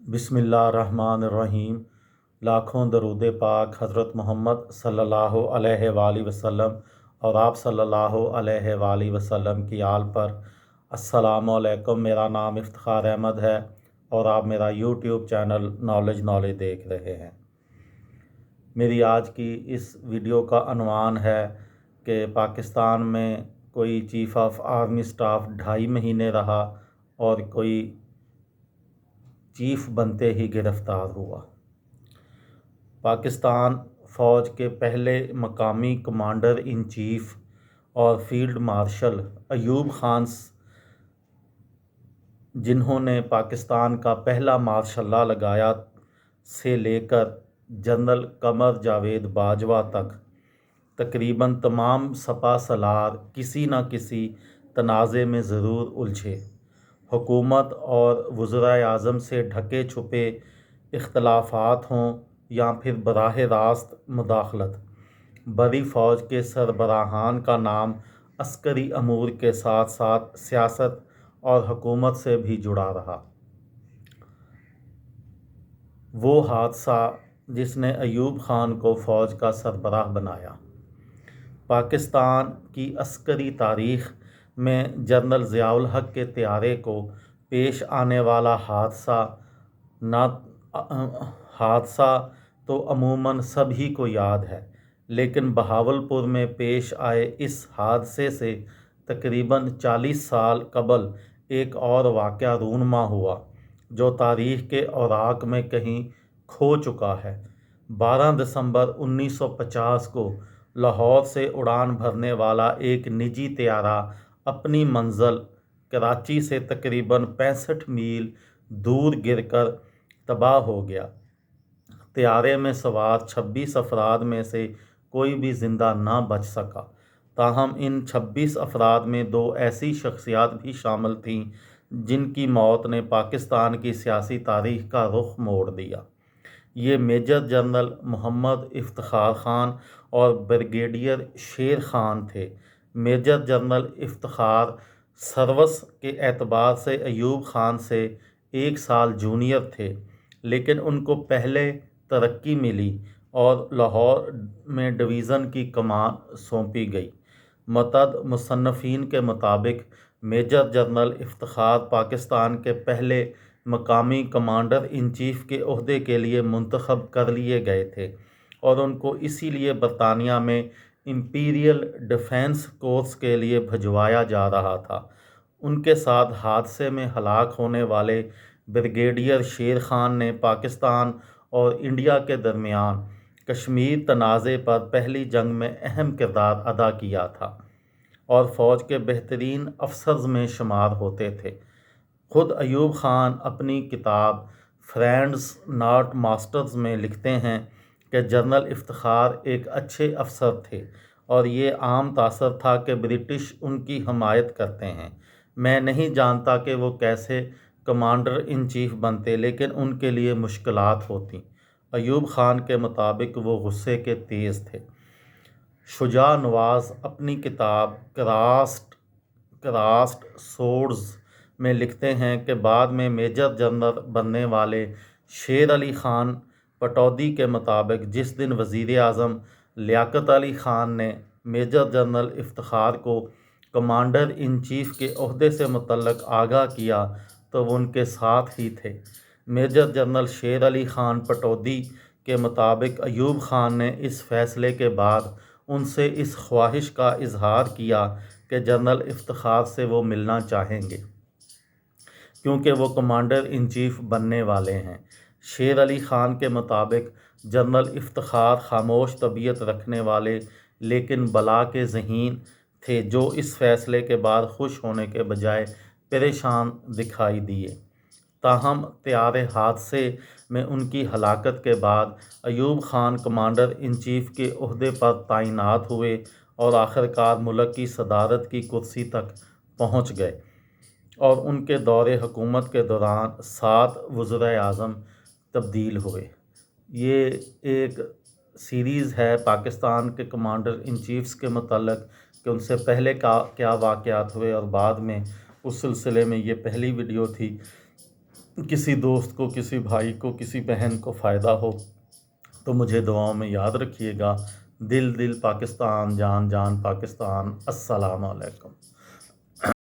بسم اللہ الرحمن الرحیم۔ لاکھوں درود پاک حضرت محمد صلی اللہ علیہ وآلہ وسلم اور آپ صلی اللہ علیہ وآلہ وسلم کی آل پر۔ السلام علیکم، میرا نام افتخار احمد ہے اور آپ میرا یوٹیوب چینل نالج دیکھ رہے ہیں۔ میری آج کی اس ویڈیو کا عنوان ہے کہ پاکستان میں کوئی چیف آف آرمی سٹاف 2.5 مہینے رہا اور کوئی چیف بنتے ہی گرفتار ہوا۔ پاکستان فوج کے پہلے مقامی کمانڈر ان چیف اور فیلڈ مارشل ایوب خان، جنہوں نے پاکستان کا پہلا مارشل لا لگایا، سے لے کر جنرل قمر جاوید باجوہ تک تقریباً تمام سپہ سالار کسی نہ کسی تنازع میں ضرور الجھے۔ حکومت اور وزرائے اعظم سے ڈھکے چھپے اختلافات ہوں یا پھر براہ راست مداخلت، بڑی فوج کے سربراہان کا نام عسکری امور کے ساتھ ساتھ سیاست اور حکومت سے بھی جڑا رہا۔ وہ حادثہ جس نے ایوب خان کو فوج کا سربراہ بنایا۔ پاکستان کی عسکری تاریخ میں جنرل ضیاء الحق کے طیارے کو پیش آنے والا حادثہ تو عموماً سبھی کو یاد ہے، لیکن بہاولپور میں پیش آئے اس حادثے سے تقریباً 40 سال قبل ایک اور واقعہ رونما ہوا جو تاریخ کے اوراق میں کہیں کھو چکا ہے۔ 12 دسمبر 1950 کو لاہور سے اڑان بھرنے والا ایک نجی طیارہ اپنی منزل کراچی سے تقریباً 65 میل دور گر کر تباہ ہو گیا۔ طیارے میں سوار 26 افراد میں سے کوئی بھی زندہ نہ بچ سکا، تاہم ان 26 افراد میں 2 ایسی شخصیات بھی شامل تھیں جن کی موت نے پاکستان کی سیاسی تاریخ کا رخ موڑ دیا۔ یہ میجر جنرل محمد افتخار خان اور بریگیڈیئر شیر خان تھے۔ میجر جنرل افتخار سروس کے اعتبار سے ایوب خان سے 1 سال جونیئر تھے، لیکن ان کو پہلے ترقی ملی اور لاہور میں ڈویژن کی کمان سونپی گئی۔ متعدد مصنفین کے مطابق میجر جنرل افتخار پاکستان کے پہلے مقامی کمانڈر ان چیف کے عہدے کے لیے منتخب کر لیے گئے تھے اور ان کو اسی لیے برطانیہ میں امپیریل ڈیفنس کورس کے لیے بھجوایا جا رہا تھا۔ ان کے ساتھ حادثے میں ہلاک ہونے والے بریگیڈیئر شیر خان نے پاکستان اور انڈیا کے درمیان کشمیر تنازع پر پہلی جنگ میں اہم کردار ادا کیا تھا اور فوج کے بہترین افسرز میں شمار ہوتے تھے۔ خود ایوب خان اپنی کتاب فرینڈز ناٹ ماسٹرز میں لکھتے ہیں کہ جنرل افتخار ایک اچھے افسر تھے اور یہ عام تاثر تھا کہ برٹش ان کی حمایت کرتے ہیں۔ میں نہیں جانتا کہ وہ کیسے کمانڈر ان چیف بنتے، لیکن ان کے لیے مشکلات ہوتیں۔ ایوب خان کے مطابق وہ غصے کے تیز تھے۔ شجاع نواز اپنی کتاب کراسڈ سورڈز میں لکھتے ہیں کہ بعد میں میجر جنرل بننے والے شیر علی خان پٹودی کے مطابق جس دن وزیر اعظم لیاقت علی خان نے میجر جنرل افتخار کو کمانڈر ان چیف کے عہدے سے متعلق آگاہ کیا تو وہ ان کے ساتھ ہی تھے۔ میجر جنرل شیر علی خان پٹودی کے مطابق ایوب خان نے اس فیصلے کے بعد ان سے اس خواہش کا اظہار کیا کہ جنرل افتخار سے وہ ملنا چاہیں گے کیونکہ وہ کمانڈر ان چیف بننے والے ہیں۔ شیر علی خان کے مطابق جنرل افتخار خاموش طبیعت رکھنے والے لیکن بلا کے ذہین تھے جو اس فیصلے کے بعد خوش ہونے کے بجائے پریشان دکھائی دیے۔ تاہم طیارے حادثے میں ان کی ہلاکت کے بعد Ayub Khan commander in chief کے عہدے پر تعینات ہوئے اور آخرکار ملک کی صدارت کی کرسی تک پہنچ گئے اور ان کے دور حکومت کے دوران 7 وزرائے اعظم تبدیل ہوئے۔ یہ ایک سیریز ہے پاکستان کے کمانڈر ان چیفز کے متعلق کہ ان سے پہلے کیا واقعات ہوئے اور بعد میں، اس سلسلے میں یہ پہلی ویڈیو تھی کسی دوست کو، کسی بھائی کو، کسی بہن کو فائدہ ہو تو مجھے دعاؤں میں یاد رکھیے گا۔ دل دل پاکستان، جان جان پاکستان۔ السلام علیکم۔